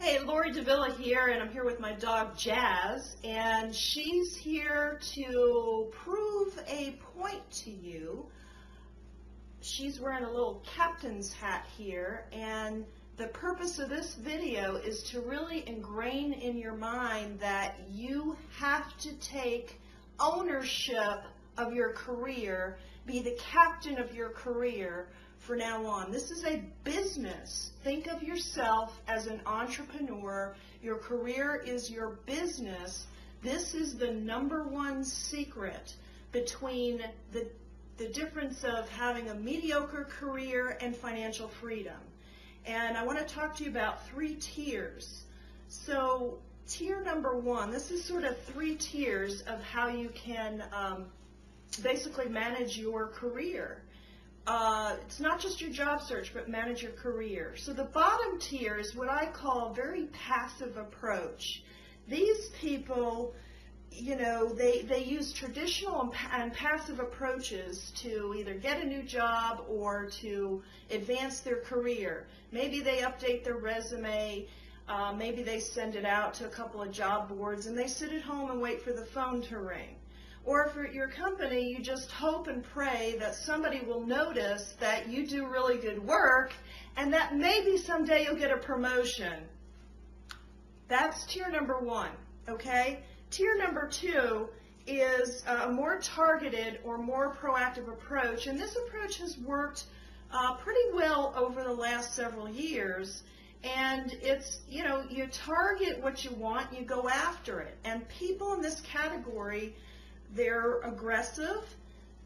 Hey, Lori Davila here, and I'm here with my dog Jazz, and she's here to prove a point to you. She's wearing a little captain's hat here, and the purpose of this video is to really ingrain in your mind that you have to take ownership of your career, be the captain of your career for now on. This is a business. Think of yourself as an entrepreneur. Your career is your business. This is the #1 secret between the difference of having a mediocre career and financial freedom. And I want to talk to you about 3 tiers. So tier #1, this is sort of 3 tiers of how you can basically manage your career. It's not just your job search, but manage your career. So the bottom tier is what I call a very passive approach. These people, you know, they use traditional and passive approaches to either get a new job or to advance their career. Maybe they update their resume, maybe they send it out to a couple of job boards, and they sit at home and wait for the phone to ring. Or if you're at your company, you just hope and pray that somebody will notice that you do really good work and that maybe someday you'll get a promotion. That's tier #1, okay? Tier #2 is a more targeted or more proactive approach, and this approach has worked pretty well over the last several years. And it's, you know, you target what you want, you go after it. And people in this category, they're aggressive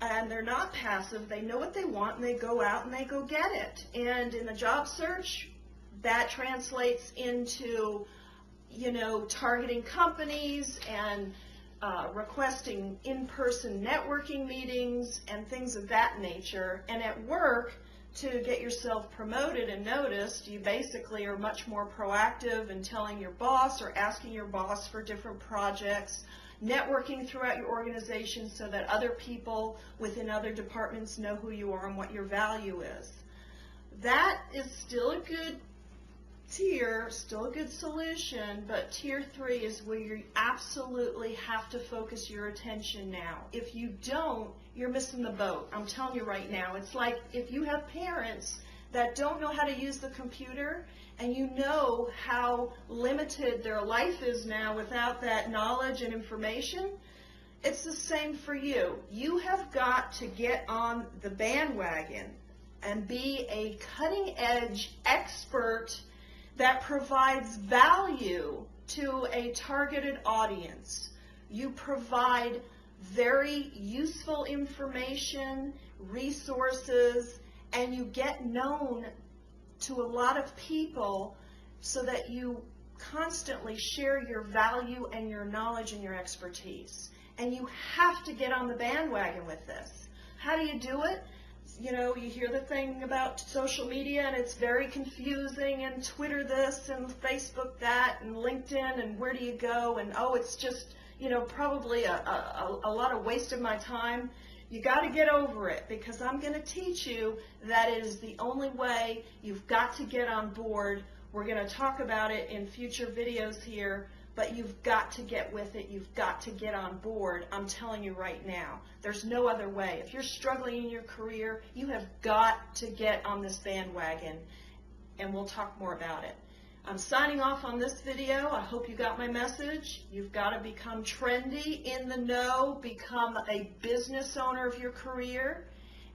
and they're not passive. They know what they want and they go out and they go get it. And in the job search, that translates into, you know, targeting companies and requesting in-person networking meetings and things of that nature. And at work, to get yourself promoted and noticed, you basically are much more proactive in telling your boss or asking your boss for different projects, networking throughout your organization so that other people within other departments know who you are and what your value is. That is still a good tier, still a good solution, but tier 3 is where you absolutely have to focus your attention now. If you don't, you're missing the boat. I'm telling you right now. It's like if you have parents that don't know how to use the computer, and you know how limited their life is now without that knowledge and information, it's the same for you. You have got to get on the bandwagon and be a cutting-edge expert that provides value to a targeted audience. You provide very useful information, resources, and you get known to a lot of people so that you constantly share your value and your knowledge and your expertise. And you have to get on the bandwagon with this. How do you do it? You know, you hear the thing about social media and it's very confusing, and Twitter this and Facebook that and LinkedIn and where do you go, and oh, it's just, you know, probably a lot of waste of my time. You got to get over it, because I'm going to teach you that it is the only way. You've got to get on board. We're going to talk about it in future videos here, but you've got to get with it. You've got to get on board. I'm telling you right now, there's no other way. If you're struggling in your career, you have got to get on this bandwagon, and we'll talk more about it. I'm signing off on this video. I hope you got my message. You've got to become trendy, in the know, become a business owner of your career,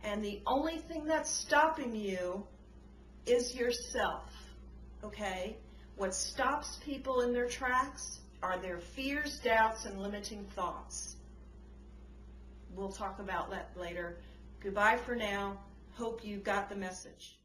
and the only thing that's stopping you is yourself, okay? What stops people in their tracks are their fears, doubts, and limiting thoughts. We'll talk about that later. Goodbye for now. Hope you got the message.